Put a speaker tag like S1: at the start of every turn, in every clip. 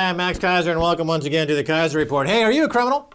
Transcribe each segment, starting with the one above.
S1: Hi, I'm Max Keiser, and welcome once again to the Keiser Report. Hey, are you a criminal?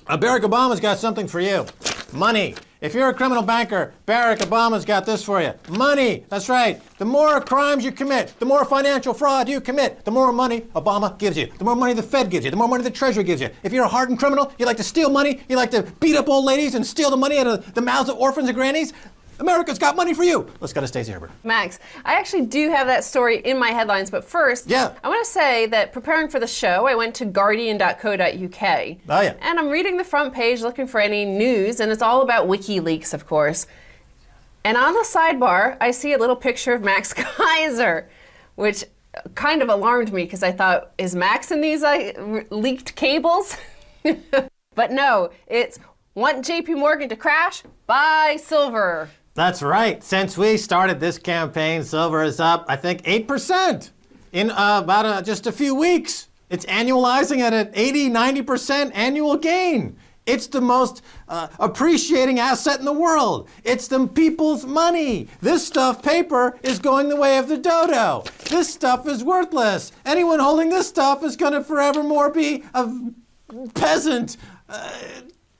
S1: Barack Obama's got something for you. Money. If you're a criminal banker, Barack Obama's got this for you. Money. That's right. The more crimes you commit, the more financial fraud you commit, the more money Obama gives you, the more money the Fed gives you, the more money the Treasury gives you. If you're a hardened criminal, you like to steal money, you like to beat up old ladies and steal the money out of the mouths of orphans and grannies, America's got money for you. Let's go to Stacy Herbert.
S2: Max, I actually do have that story in my headlines, but first, I want to say that preparing for the show, I went to guardian.co.uk.
S1: Oh, yeah.
S2: And I'm reading the front page looking for any news, and it's all about WikiLeaks, of course. And on the sidebar, I see a little picture of Max Keiser, which kind of alarmed me because I thought, is Max in these leaked cables? But no, it's want JP Morgan to crash? Buy silver.
S1: That's right. Since we started this campaign, silver is up, I think, 8% in about just a few weeks. It's annualizing at an 80-90% annual gain. It's the most appreciating asset in the world. It's the people's money. This stuff, paper, is going the way of the dodo. This stuff is worthless. Anyone holding this stuff is going to forevermore be a peasant.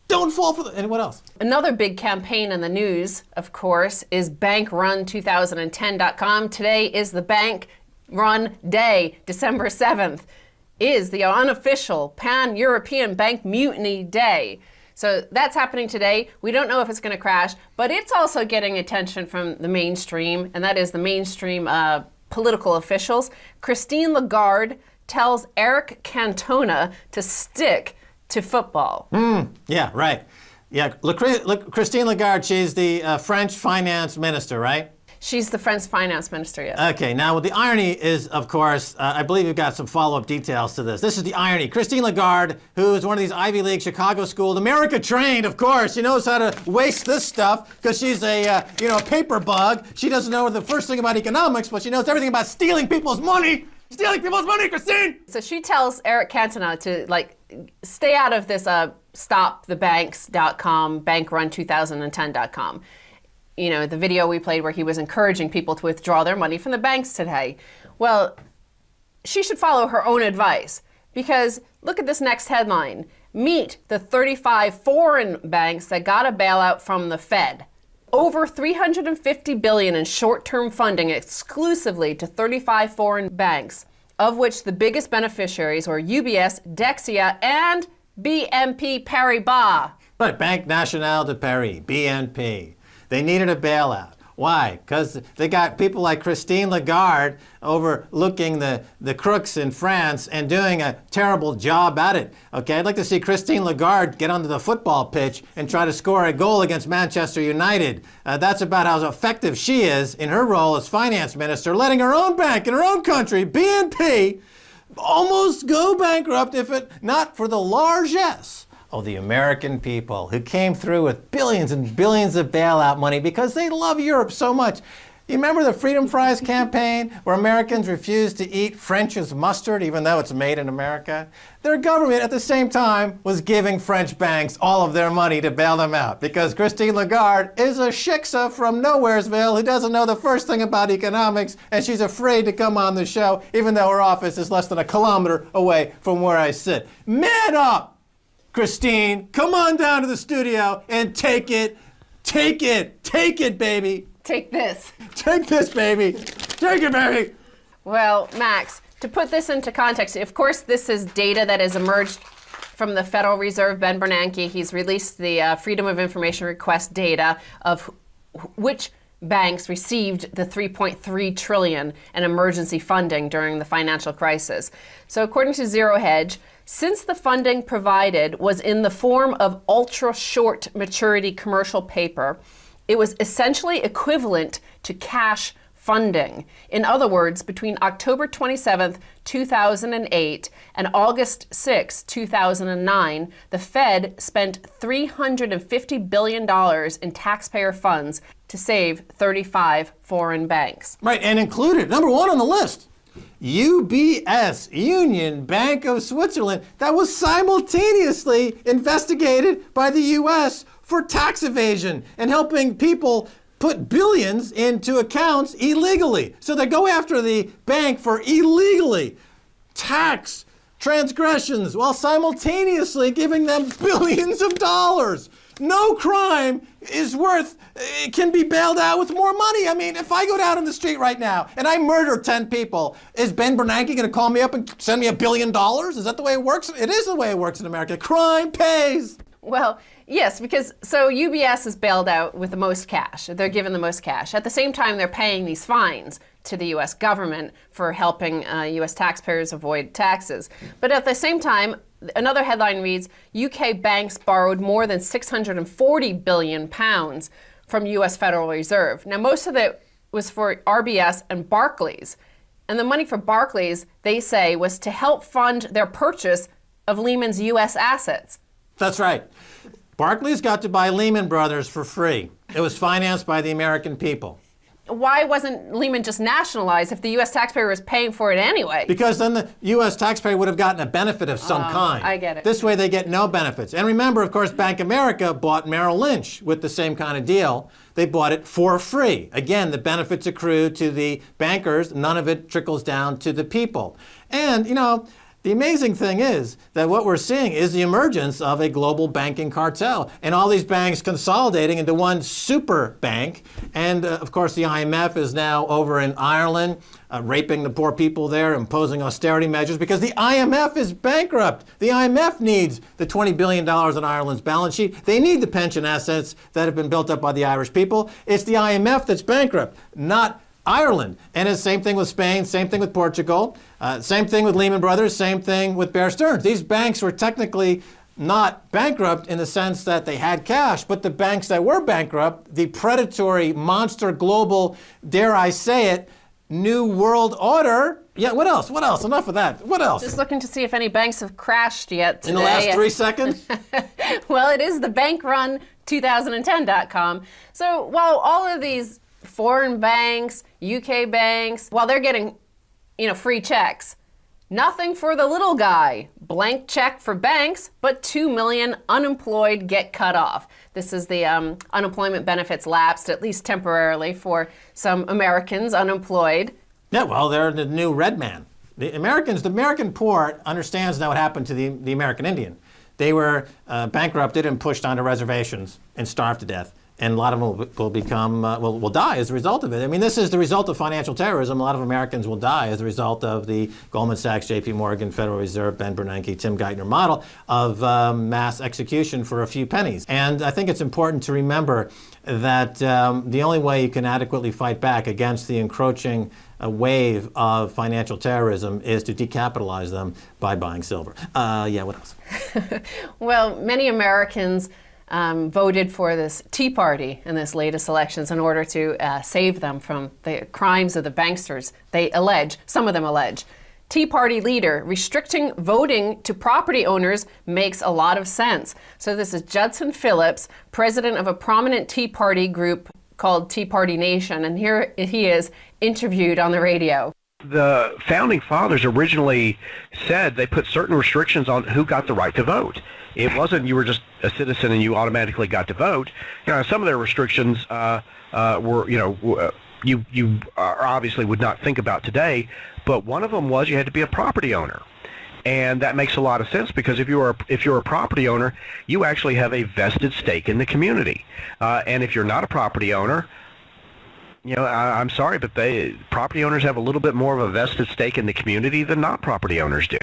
S1: Don't fall for and what else?
S2: Another big campaign in the news, of course, is bankrun2010.com. Today is the bank run day. December 7th is the unofficial Pan-European Bank Mutiny Day. So that's happening today. We don't know if it's going to crash, but it's also getting attention from the mainstream, and that is the mainstream political officials. Christine Lagarde tells Eric Cantona to stick to football.
S1: Yeah, right. Yeah, Christine Lagarde, she's the French finance minister, right?
S2: She's the French finance minister, yes.
S1: Okay, now the irony is, of course, I believe you've got some follow-up details to this. This is the irony. Christine Lagarde, who is one of these Ivy League Chicago schooled, America trained, of course. She knows how to waste this stuff because she's a paper bug. She doesn't know the first thing about economics, but she knows everything about stealing people's money. Stealing people's money, Christine!
S2: So she tells Eric Cantona to, stay out of this stopthebanks.com, bankrun2010.com. You know, the video we played where he was encouraging people to withdraw their money from the banks today. Well, she should follow her own advice because look at this next headline. Meet the 35 foreign banks that got a bailout from the Fed. Over $350 billion in short-term funding exclusively to 35 foreign banks, of which the biggest beneficiaries were UBS, Dexia, and BNP Paribas.
S1: Right, Banque Nationale de Paris, BNP. They needed a bailout. Why? Because they got people like Christine Lagarde overlooking the crooks in France and doing a terrible job at it. Okay, I'd like to see Christine Lagarde get onto the football pitch and try to score a goal against Manchester United. That's about how effective she is in her role as finance minister, letting her own bank in her own country, BNP, almost go bankrupt if it not for the largesse of the American people who came through with billions and billions of bailout money because they love Europe so much. You remember the Freedom Fries campaign where Americans refused to eat French's mustard even though it's made in America? Their government at the same time was giving French banks all of their money to bail them out because Christine Lagarde is a shiksa from Nowheresville who doesn't know the first thing about economics and she's afraid to come on the show even though her office is less than a kilometer away from where I sit. Man up! Christine, come on down to the studio and take it, baby.
S2: Take this.
S1: Take this, baby. Take it, baby.
S2: Well, Max, to put this into context, of course, this is data that has emerged from the Federal Reserve, Ben Bernanke. He's released the Freedom of Information Request data of which banks received the $3.3 trillion in emergency funding during the financial crisis. So according to Zero Hedge, since the funding provided was in the form of ultra-short maturity commercial paper, it was essentially equivalent to cash funding. In other words, between October 27th, 2008 and August 6, 2009, the Fed spent $350 billion in taxpayer funds to save 35 foreign banks.
S1: Right, and included, number one on the list, UBS, Union Bank of Switzerland, that was simultaneously investigated by the U.S. for tax evasion and helping people put billions into accounts illegally. So they go after the bank for illegally tax transgressions while simultaneously giving them billions of dollars. No crime can be bailed out with more money. I mean, if I go down in the street right now and I murder 10 people, is Ben Bernanke going to call me up and send me $1 billion? Is that the way it works? It is the way it works in America. Crime pays.
S2: Well, yes, because so UBS is bailed out with the most cash. They're given the most cash. At the same time, they're paying these fines to the U.S. government for helping U.S. taxpayers avoid taxes. But at the same time, another headline reads, UK banks borrowed more than £640 billion from U.S. Federal Reserve. Now, most of it was for RBS and Barclays. And the money for Barclays, they say, was to help fund their purchase of Lehman's U.S. assets.
S1: That's right. Barclays got to buy Lehman Brothers for free. It was financed by the American people.
S2: Why wasn't Lehman just nationalized if the U.S. taxpayer was paying for it anyway?
S1: Because then the U.S. taxpayer would have gotten a benefit of some kind.
S2: I get it.
S1: This way they get no benefits. And remember, of course, Bank of America bought Merrill Lynch with the same kind of deal. They bought it for free. Again, the benefits accrue to the bankers. None of it trickles down to the people. And, the amazing thing is that what we're seeing is the emergence of a global banking cartel and all these banks consolidating into one super bank. And of course, the IMF is now over in Ireland, raping the poor people there, imposing austerity measures because the IMF is bankrupt. The IMF needs the $20 billion on Ireland's balance sheet. They need the pension assets that have been built up by the Irish people. It's the IMF that's bankrupt, not Ireland. And it's the same thing with Spain, same thing with Portugal, same thing with Lehman Brothers, same thing with Bear Stearns. These banks were technically not bankrupt in the sense that they had cash, but the banks that were bankrupt, the predatory, monster, global, dare I say it, New World Order. Yeah, what else? What else? Enough of that. What else?
S2: Just looking to see if any banks have crashed yet today.
S1: In the last 3 seconds?
S2: Well, it is the bankrun2010.com. So while all of these foreign banks, UK banks, while they're getting, free checks, nothing for the little guy. Blank check for banks, but 2 million unemployed get cut off. This is the unemployment benefits lapsed, at least temporarily, for some Americans unemployed.
S1: Yeah, well, they're the new red man. The American poor understands now what happened to the American Indian. They were bankrupted and pushed onto reservations and starved to death. And a lot of them will die as a result of it. I mean, this is the result of financial terrorism. A lot of Americans will die as a result of the Goldman Sachs, J.P. Morgan, Federal Reserve, Ben Bernanke, Tim Geithner model of mass execution for a few pennies. And I think it's important to remember that the only way you can adequately fight back against the encroaching wave of financial terrorism is to decapitalize them by buying silver. What else?
S2: Well, many Americans voted for this Tea Party in this latest elections in order to save them from the crimes of the banksters. Some of them allege. Tea Party leader, restricting voting to property owners makes a lot of sense. So this is Judson Phillips, president of a prominent Tea Party group called Tea Party Nation, and here he is interviewed on the radio.
S3: The founding fathers originally said they put certain restrictions on who got the right to vote. It wasn't you were just a citizen and you automatically got to vote. Some of their restrictions were, you obviously would not think about today, but one of them was you had to be a property owner. And that makes a lot of sense because if you're a property owner, you actually have a vested stake in the community. And if you're not a property owner, I'm sorry, but property owners have a little bit more of a vested stake in the community than not property owners do.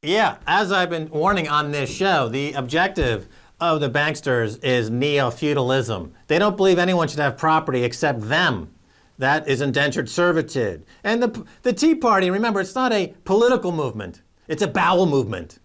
S1: Yeah, as I've been warning on this show, the objective of the banksters is neo-feudalism. They don't believe anyone should have property except them. That is indentured servitude. And the Tea Party, remember, it's not a political movement. It's a bowel movement.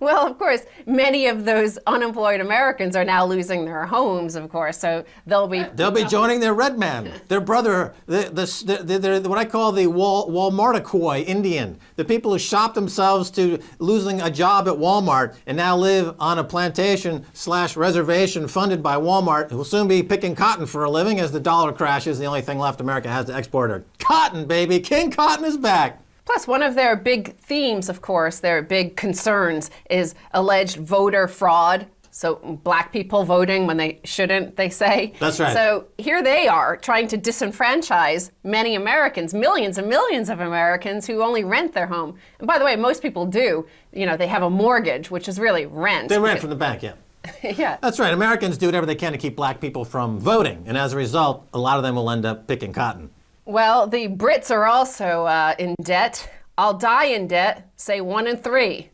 S2: Well, of course, many of those unemployed Americans are now losing their homes, of course, so they'll be
S1: joining their red man, their brother, the what I call the Walmarticoy Indian, the people who shop themselves to losing a job at Walmart and now live on a plantation/reservation funded by Walmart, who will soon be picking cotton for a living as the dollar crashes. The only thing left America has to export are cotton, baby. King Cotton is back.
S2: Plus, one of their big themes, of course, their big concerns is alleged voter fraud. So black people voting when they shouldn't, they say.
S1: That's right.
S2: So here they are trying to disenfranchise many Americans, millions and millions of Americans who only rent their home. And by the way, most people do. They have a mortgage, which is really rent.
S1: They rent from the bank, yeah.
S2: Yeah.
S1: That's right. Americans do whatever they can to keep black people from voting. And as a result, a lot of them will end up picking cotton.
S2: Well, the Brits are also in debt. I'll die in debt, say 1 in 3.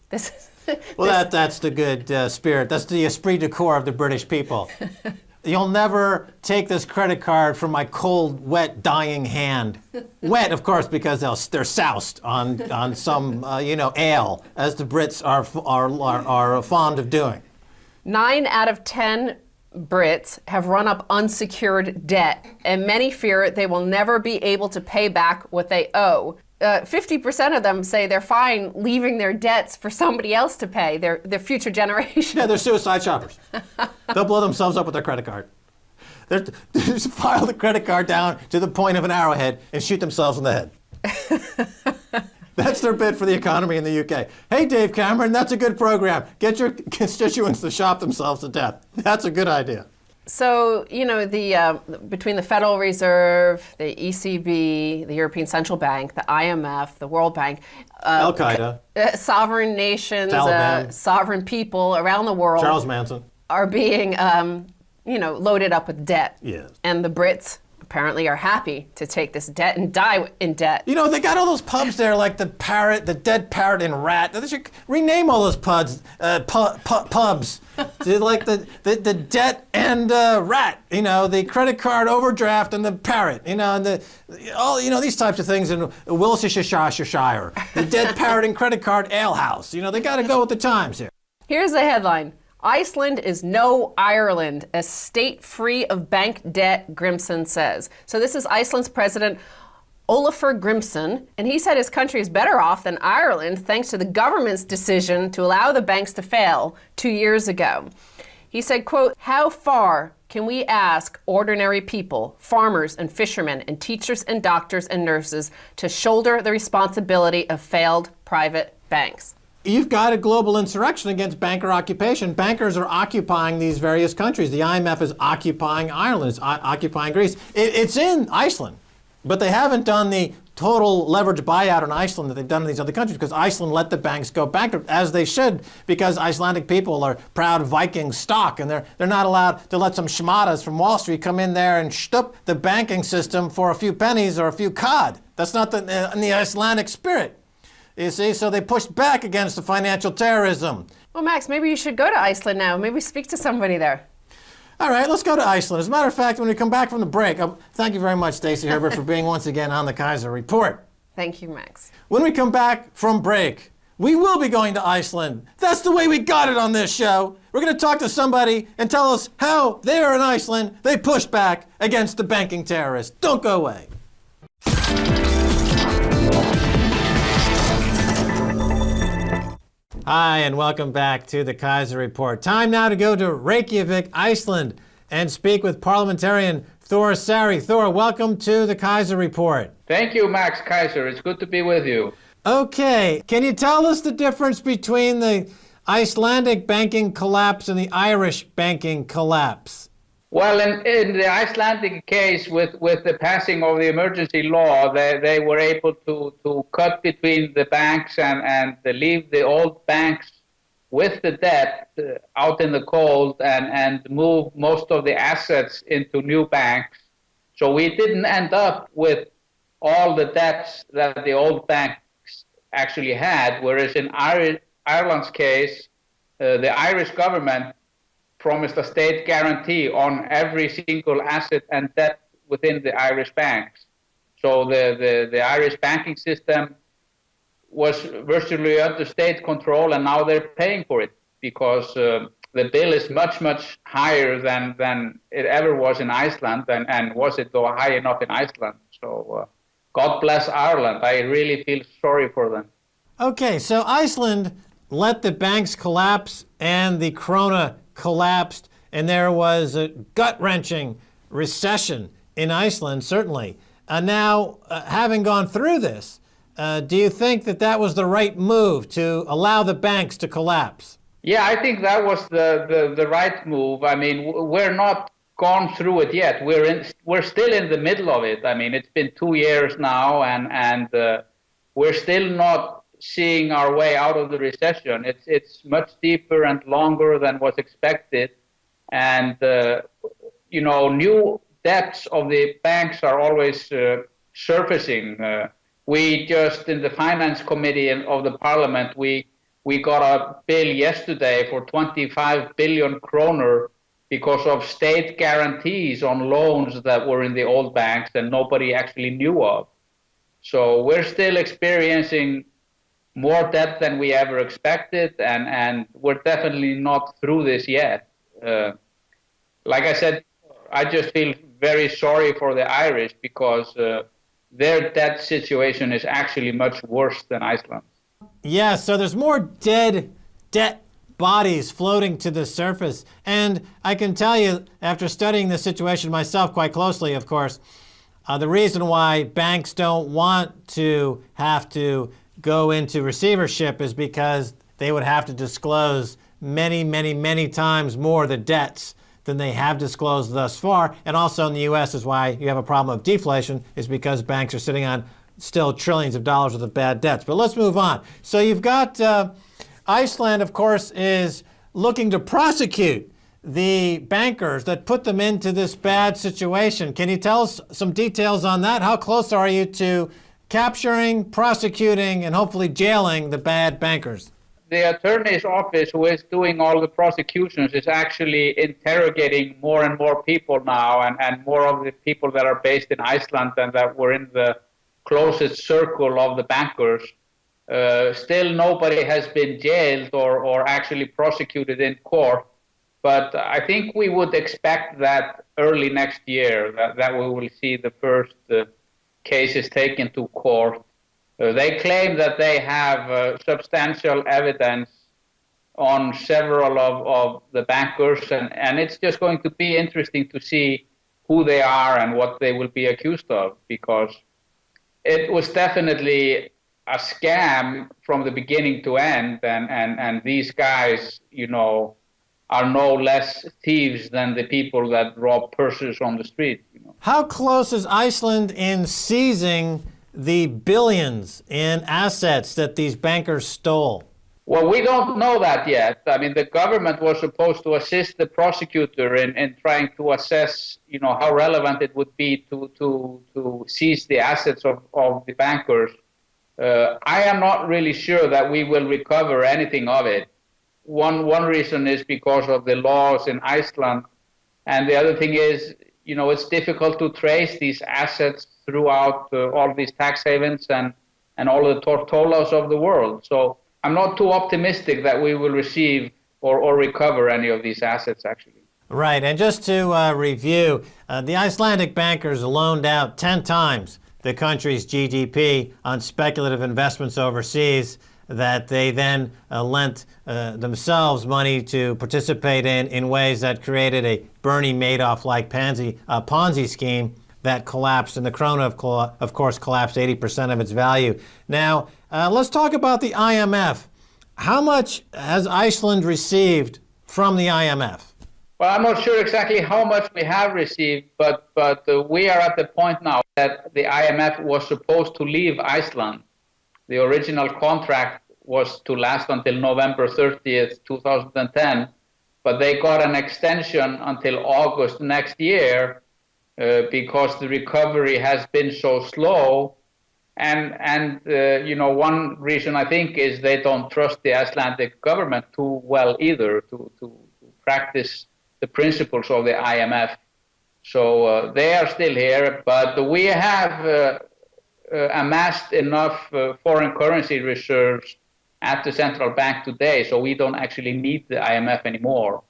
S1: Well, that's the good spirit. That's the esprit de corps of the British people. You'll never take this credit card from my cold, wet, dying hand. Wet, of course, because they're soused on some ale, as the Brits are fond of doing.
S2: 9 out of 10 Brits have run up unsecured debt, and many fear they will never be able to pay back what they owe. 50% of them say they're fine leaving their debts for somebody else to pay, their future generation.
S1: Yeah, they're suicide shoppers. They'll blow themselves up with their credit card. They just file the credit card down to the point of an arrowhead and shoot themselves in the head. That's their bid for the economy in the UK. Hey, Dave Cameron, that's a good program. Get your constituents to shop themselves to death. That's a good idea.
S2: So, between the Federal Reserve, the ECB, the European Central Bank, the IMF, the World Bank,
S1: Al-Qaeda,
S2: sovereign nations, sovereign people around the world
S1: Charles Manson
S2: are being, loaded up with debt.
S1: Yes.
S2: And the Brits apparently are happy to take this debt and die in debt.
S1: They got all those pubs there, like the dead parrot and rat. They should rename all those pubs. Like the debt and rat. The credit card overdraft and the parrot. And these types of things in Wiltshire. The dead parrot and credit card ale house. They got to go with the times here.
S2: Here's the headline. Iceland is no Ireland, a state free of bank debt, Grimson says. So this is Iceland's president, Olafur Grimson, and he said his country is better off than Ireland thanks to the government's decision to allow the banks to fail 2 years ago. He said, quote, "How far can we ask ordinary people, farmers and fishermen and teachers and doctors and nurses to shoulder the responsibility of failed private banks?"
S1: You've got a global insurrection against banker occupation. Bankers are occupying these various countries. The IMF is occupying Ireland. It's occupying Greece. It's in Iceland, but they haven't done the total leverage buyout in Iceland that they've done in these other countries because Iceland let the banks go bankrupt, as they should, because Icelandic people are proud Viking stock, and they're not allowed to let some schmatas from Wall Street come in there and shtup the banking system for a few pennies or a few cod. That's not in the Icelandic spirit. You see, so they pushed back against the financial terrorism.
S2: Well, Max, maybe you should go to Iceland now. Maybe speak to somebody there.
S1: All right, let's go to Iceland. As a matter of fact, when we come back from the break, thank you very much, Stacy Herbert, for being once again on the Keiser Report.
S2: Thank you, Max.
S1: When we come back from break, we will be going to Iceland. That's the way we got it on this show. We're going to talk to somebody and tell us how there in Iceland they pushed back against the banking terrorists. Don't go away. Hi, and welcome back to the Keiser Report. Time now to go to Reykjavik, Iceland, and speak with parliamentarian Thor Sari. Thor, welcome to the Keiser Report.
S4: Thank you, Max Keiser. It's good to be with you.
S1: Okay, can you tell us the difference between the Icelandic banking collapse and the Irish banking collapse?
S4: Well, in the Icelandic case, with the passing of the emergency law, they were able to cut between the banks and leave the old banks with the debt out in the cold and move most of the assets into new banks. So we didn't end up with all the debts that the old banks actually had, whereas in Ireland's case, the Irish government promised a state guarantee on every single asset and debt within the Irish banks. So the Irish banking system was virtually under state control, and now they're paying for it because the bill is much, much higher than it ever was in Iceland, and was it though high enough in Iceland? So God bless Ireland. I really feel sorry for them.
S1: Okay, so Iceland let the banks collapse and the krona collapsed, and there was a gut-wrenching recession in Iceland, certainly. Now, having gone through this, do you think that was the right move to allow the banks to collapse?
S4: Yeah, I think that was the right move. I mean, we're not gone through it yet. We're still in the middle of it. I mean, it's been 2 years now, and we're still not seeing our way out of the recession. It's much deeper and longer than was expected, and new debts of the banks are always surfacing. We just in the finance committee of the parliament we got a bill yesterday for 25 billion kroner because of state guarantees on loans that were in the old banks and nobody actually knew of. So we're still experiencing more debt than we ever expected, and we're definitely not through this yet. Like I said, I just feel very sorry for the Irish because their debt situation is actually much worse than Iceland's.
S1: Yeah, so there's more dead debt bodies floating to the surface. And I can tell you, after studying the situation myself quite closely, of course, the reason why banks don't want to have to go into receivership is because they would have to disclose many, many, many times more the debts than they have disclosed thus far. And also in the U.S. is why you have a problem of deflation, is because banks are sitting on still trillions of dollars worth of bad debts. But let's move on. So you've got Iceland, of course, is looking to prosecute the bankers that put them into this bad situation. Can you tell us some details on that? How close are you to capturing, prosecuting, and hopefully jailing the bad bankers?
S4: The attorney's office, who is doing all the prosecutions, is actually interrogating more and more people now, and more of the people that are based in Iceland and that were in the closest circle of the bankers. Still nobody has been jailed or actually prosecuted in court, but I think we would expect that early next year that we will see the first cases taken to court. They claim that they have substantial evidence on several of the bankers, and it's just going to be interesting to see who they are and what they will be accused of, because it was definitely a scam from the beginning to end, and these guys, are no less thieves than the people that rob purses on the street.
S1: How close is Iceland in seizing the billions in assets that these bankers stole?
S4: Well, we don't know that yet. I mean, the government was supposed to assist the prosecutor in trying to assess, how relevant it would be to seize the assets of the bankers. I am not really sure that we will recover anything of it. One reason is because of the laws in Iceland, and the other thing is, it's difficult to trace these assets throughout all these tax havens and all the tortollas of the world. So I'm not too optimistic that we will receive or recover any of these assets, actually.
S1: Right, and just to review, the Icelandic bankers loaned out 10 times the country's GDP on speculative investments overseas that they then lent themselves money to participate in ways that created a Bernie Madoff-like Ponzi scheme that collapsed, and the krona, of course, collapsed 80% of its value. Now, let's talk about the IMF. How much has Iceland received from the IMF?
S4: Well, I'm not sure exactly how much we have received, but we are at the point now that the IMF was supposed to leave Iceland. The original contract was to last until November 30th, 2010, but they got an extension until August next year because the recovery has been so slow. And one reason I think is they don't trust the Icelandic government too well either to practice the principles of the IMF. So they are still here, but we have amassed enough foreign currency reserves at the central bank today, so we don't actually need the IMF anymore.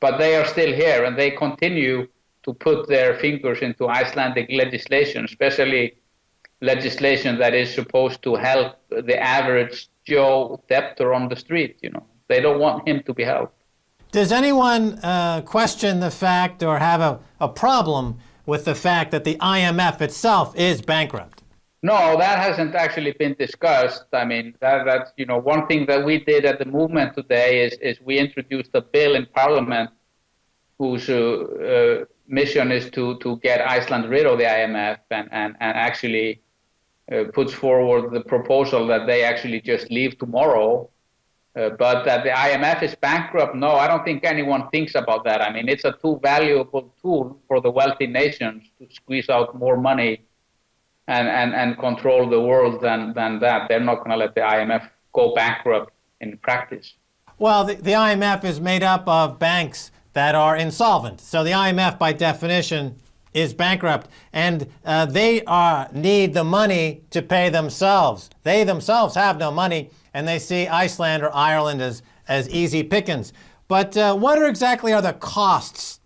S4: But they are still here, and they continue to put their fingers into Icelandic legislation, especially legislation that is supposed to help the average Joe debtor on the street. They don't want him to be helped.
S1: Does anyone question the fact or have a problem with the fact that the IMF itself is bankrupt?
S4: No, that hasn't actually been discussed. I mean, that's one thing that we did at the movement today is we introduced a bill in Parliament whose mission is to get Iceland rid of the IMF and actually puts forward the proposal that they actually just leave tomorrow. But that the IMF is bankrupt, no, I don't think anyone thinks about that. I mean, it's a too valuable tool for the wealthy nations to squeeze out more money and control the world than that. They're not going to let the IMF go bankrupt in practice.
S1: Well, the IMF is made up of banks that are insolvent. So the IMF, by definition, is bankrupt, and they need the money to pay themselves. They themselves have no money, and they see Iceland or Ireland as easy pickings. But what exactly are the costs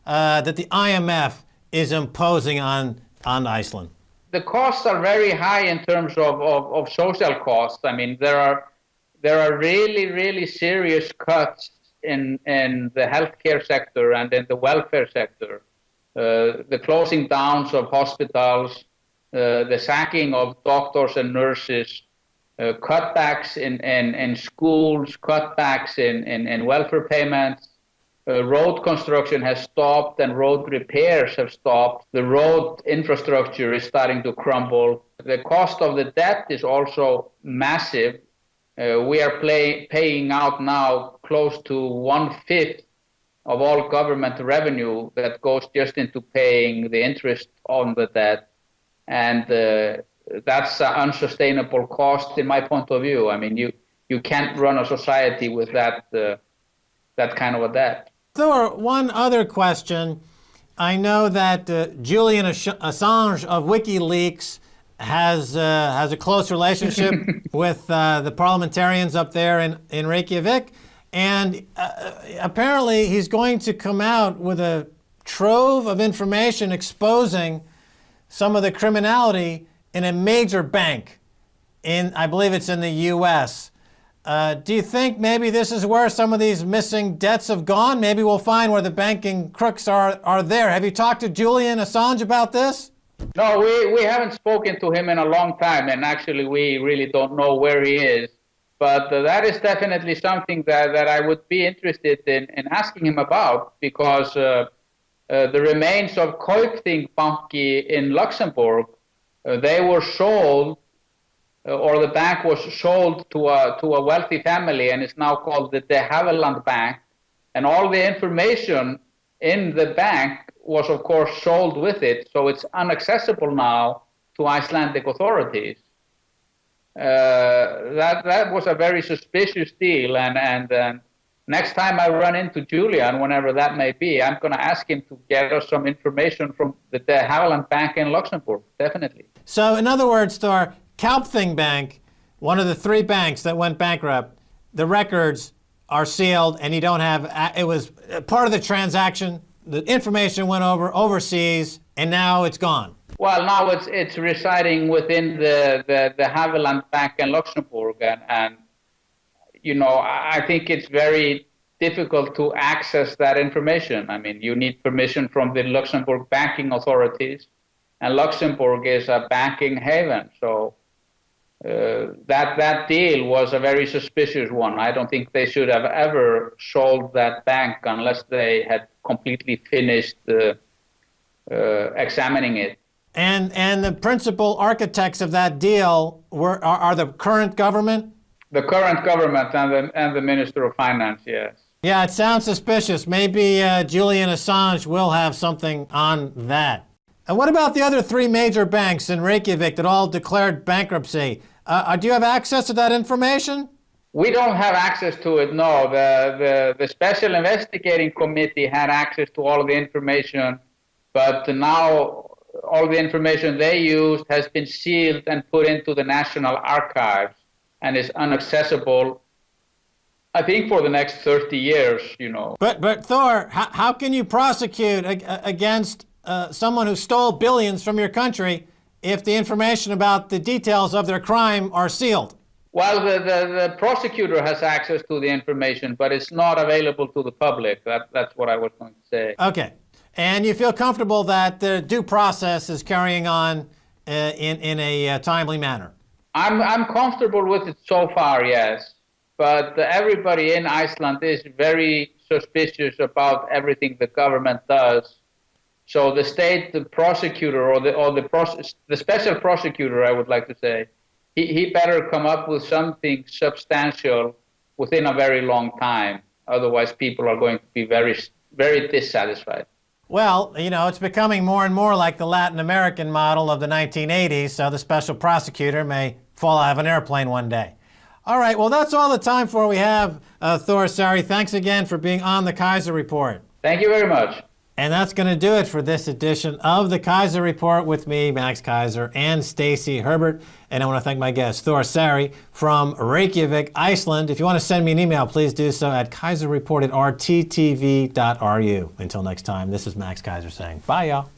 S1: that the IMF is imposing on Iceland?
S4: The costs are very high in terms of social costs. I mean, there are really, really serious cuts in the healthcare sector and in the welfare sector. The closing downs of hospitals, the sacking of doctors and nurses, cutbacks in schools, cutbacks in welfare payments. Road construction has stopped and road repairs have stopped. The road infrastructure is starting to crumble. The cost of the debt is also massive. We are paying out now close to 1/5 of all government revenue that goes just into paying the interest on the debt. And that's an unsustainable cost in my point of view. I mean, you can't run a society with that kind of a debt.
S1: Thor, one other question. I know that Julian Assange of WikiLeaks has a close relationship with the parliamentarians up there in Reykjavik. And apparently he's going to come out with a trove of information exposing some of the criminality in a major bank I believe it's in the U.S. Do you think maybe this is where some of these missing debts have gone? Maybe we'll find where the banking crooks are there. Have you talked to Julian Assange about this?
S4: No, we haven't spoken to him in a long time, and actually we really don't know where he is. But that is definitely something that I would be interested in asking him about, because the remains of Kaupthing Banki in Luxembourg, they were sold, or the bank was sold to a wealthy family, and it's now called the De Havilland Bank. And all the information in the bank was, of course, sold with it, so it's inaccessible now to Icelandic authorities. That was a very suspicious deal, and next time I run into Julian, whenever that may be, I'm going to ask him to get us some information from the De Havilland Bank in Luxembourg, definitely.
S1: So, in other words, Thor, Kaupthing Bank, one of the three banks that went bankrupt, the records are sealed, and you don't have, it was part of the transaction, the information went overseas, and now it's gone.
S4: Well, now it's residing within the Havilland Bank in Luxembourg, and I think it's very difficult to access that information. I mean, you need permission from the Luxembourg banking authorities, and Luxembourg is a banking haven, so that deal was a very suspicious one. I don't think they should have ever sold that bank unless they had completely finished examining it.
S1: And the principal architects of that deal are the current government?
S4: The current government and the Minister of Finance, yes.
S1: Yeah, it sounds suspicious. Maybe Julian Assange will have something on that. And what about the other three major banks in Reykjavik that all declared bankruptcy? Do you have access to that information?
S4: We don't have access to it, no. The Special Investigating Committee had access to all of the information, but now all the information they used has been sealed and put into the National Archives and is inaccessible, I think, for the next 30 years,
S1: But Thor, how can you prosecute against someone who stole billions from your country if the information about the details of their crime are sealed?
S4: Well, the prosecutor has access to the information, but it's not available to the public. That's what I was going to say.
S1: Okay. And you feel comfortable that the due process is carrying on in a timely manner?
S4: I'm comfortable with it so far, yes. But everybody in Iceland is very suspicious about everything the government does. So the state prosecutor or the special prosecutor, I would like to say, he better come up with something substantial within a very long time. Otherwise, people are going to be very, very dissatisfied.
S1: Well, it's becoming more and more like the Latin American model of the 1980s, so the special prosecutor may fall out of an airplane one day. All right, well, that's all the time we have, Thor Sari. Thanks again for being on the Keiser Report.
S4: Thank you very much.
S1: And that's going to do it for this edition of the Keiser Report with me, Max Keiser, and Stacy Herbert. And I want to thank my guest, Thor Sari from Reykjavik, Iceland. If you want to send me an email, please do so at keiserreport@rttv.ru. Until next time, this is Max Keiser saying bye, y'all.